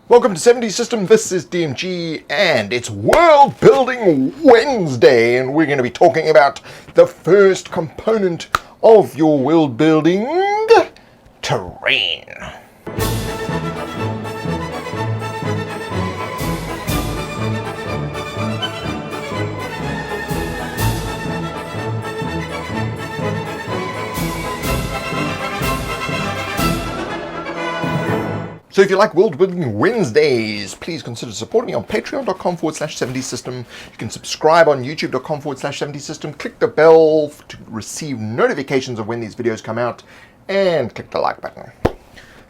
Welcome to 70 System, this is DMG, and it's World Building Wednesday, and we're going to be talking about the first component of your world building, terrain. So if you like World Building Wednesdays, please consider supporting me on patreon.com/70system. You can subscribe on youtube.com/70system. Click the bell to receive notifications of when these videos come out, and click the like button.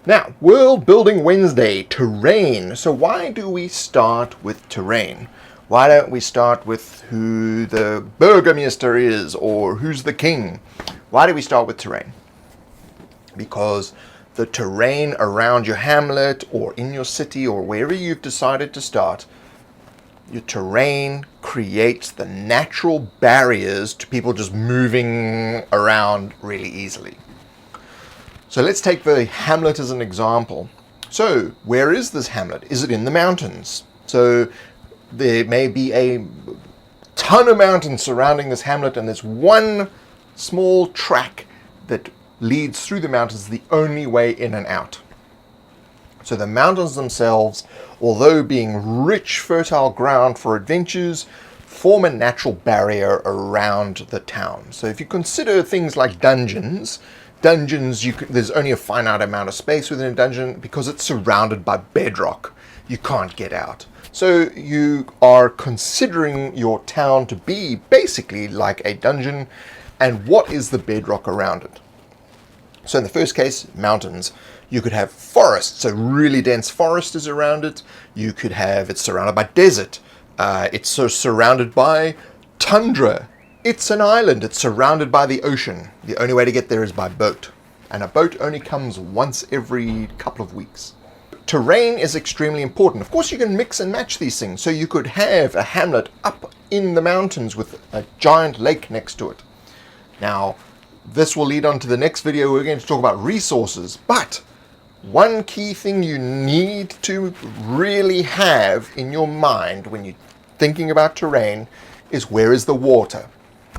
Now, World Building Wednesday, terrain. So why do we start with terrain? Why don't we start with who the burgomaster is or who's the king? Why do we start with terrain? Because the terrain around your hamlet or in your city or wherever you've decided to start, your terrain creates the natural barriers to people just moving around really easily. So let's take the hamlet as an example. So where is this hamlet? Is it in the mountains? So there may be a ton of mountains surrounding this hamlet, and there's one small track that leads through the mountains, the only way in and out. So the mountains themselves, although being rich, fertile ground for adventures, form a natural barrier around the town. So if you consider things like dungeons, there's only a finite amount of space within a dungeon because it's surrounded by bedrock. You can't get out. So you are considering your town to be basically like a dungeon, and what is the bedrock around it? So in the first case, mountains. You could have forests, so really dense forest is around it. You could have, it's surrounded by desert. It's surrounded by tundra. It's an island, it's surrounded by the ocean. The only way to get there is by boat. And a boat only comes once every couple of weeks. Terrain is extremely important. Of course, you can mix and match these things. So you could have a hamlet up in the mountains with a giant lake next to it. Now, this will lead on to the next video. We're going to talk about resources, but one key thing you need to really have in your mind when you're thinking about terrain is where is the water?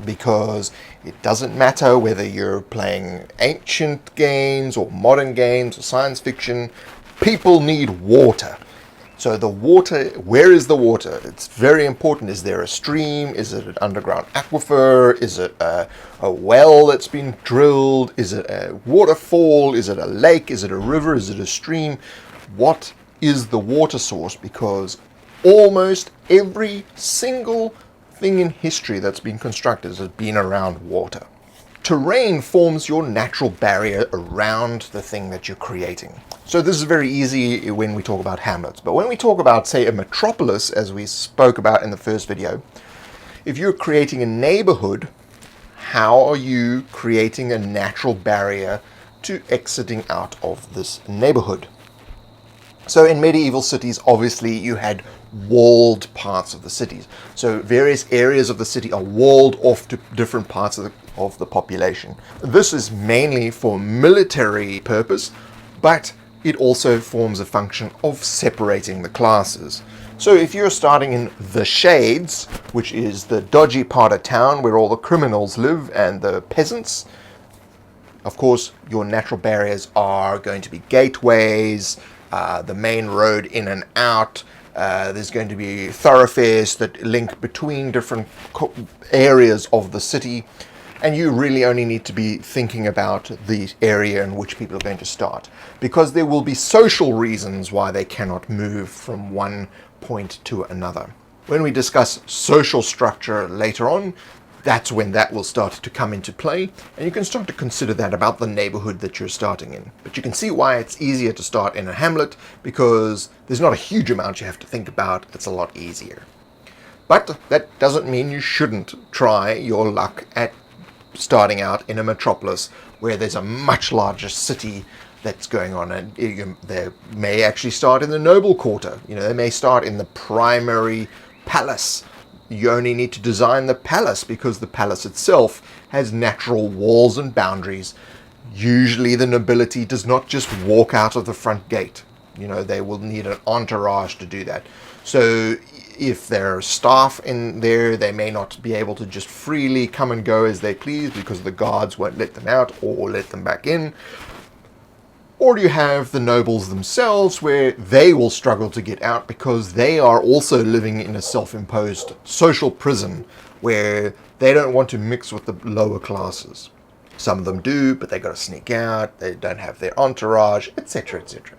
Because it doesn't matter whether you're playing ancient games or modern games or science fiction, people need water. So the water, where is the water? It's very important. Is there a stream? Is it an underground aquifer? Is it a well that's been drilled? Is it a waterfall? Is it a lake? Is it a river? Is it a stream? What is the water source? Because almost every single thing in history that's been constructed has been around water. Terrain forms your natural barrier around the thing that you're creating. So this is very easy when we talk about hamlets. But when we talk about, say, a metropolis, as we spoke about in the first video, if you're creating a neighborhood, how are you creating a natural barrier to exiting out of this neighborhood? So in medieval cities, obviously, you had walled parts of the cities. So various areas of the city are walled off to different parts of the population. This is mainly for military purpose, but it also forms a function of separating the classes. So if you're starting in the Shades, which is the dodgy part of town where all the criminals live and the peasants, of course, your natural barriers are going to be gateways, the main road in and out. There's going to be thoroughfares that link between different areas of the city. And you really only need to be thinking about the area in which people are going to start, because there will be social reasons why they cannot move from one point to another. When we discuss social structure later on, that's when that will start to come into play, and you can start to consider that about the neighborhood that you're starting in. But you can see why it's easier to start in a hamlet, because there's not a huge amount you have to think about. It's a lot easier. But that doesn't mean you shouldn't try your luck at starting out in a metropolis where there's a much larger city that's going on, and they may actually start in the noble quarter. They may start in the primary palace. You only need to design the palace because the palace itself has natural walls and boundaries. Usually the nobility does not just walk out of the front gate. they will need an entourage to do that. So if there are staff in there, they may not be able to just freely come and go as they please because the guards won't let them out or let them back in. Or you have the nobles themselves, where they will struggle to get out because they are also living in a self-imposed social prison where they don't want to mix with the lower classes. Some of them do, but they got to sneak out, they don't have their entourage, etc., etc.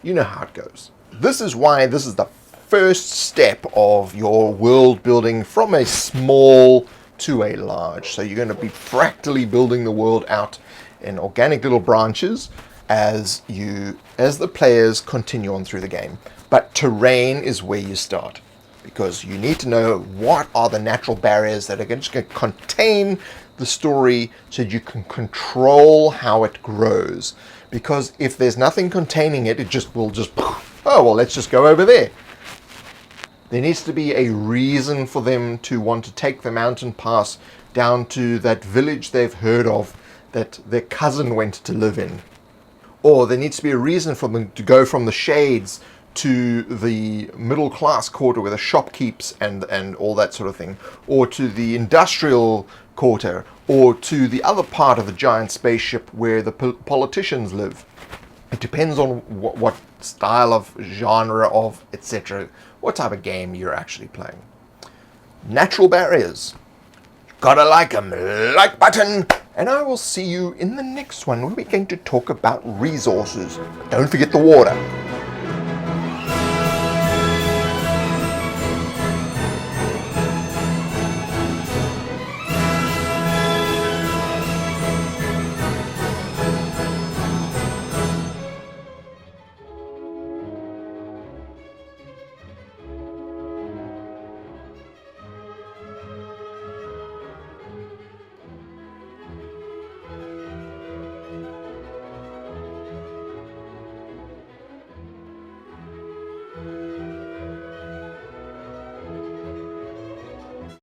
You know how it goes. This is why this is the first step of your world building from a small to a large. So you're going to be fractally building the world out in organic little branches as the players continue on through the game. But terrain is where you start, because you need to know what are the natural barriers that are going to contain the story so that you can control how it grows. Because if there's nothing containing it, let's just go over there. There needs to be a reason for them to want to take the mountain pass down to that village they've heard of that their cousin went to live in. Or there needs to be a reason for them to go from the shades to the middle class quarter where the shop keeps and all that sort of thing. Or to the industrial quarter. Or to the other part of the giant spaceship where the politicians live. It depends on what style of genre of etc. What type of game you're actually playing. Natural barriers. Gotta like 'em. Like button. And I will see you in the next one where we're going to talk about resources. Don't forget the water.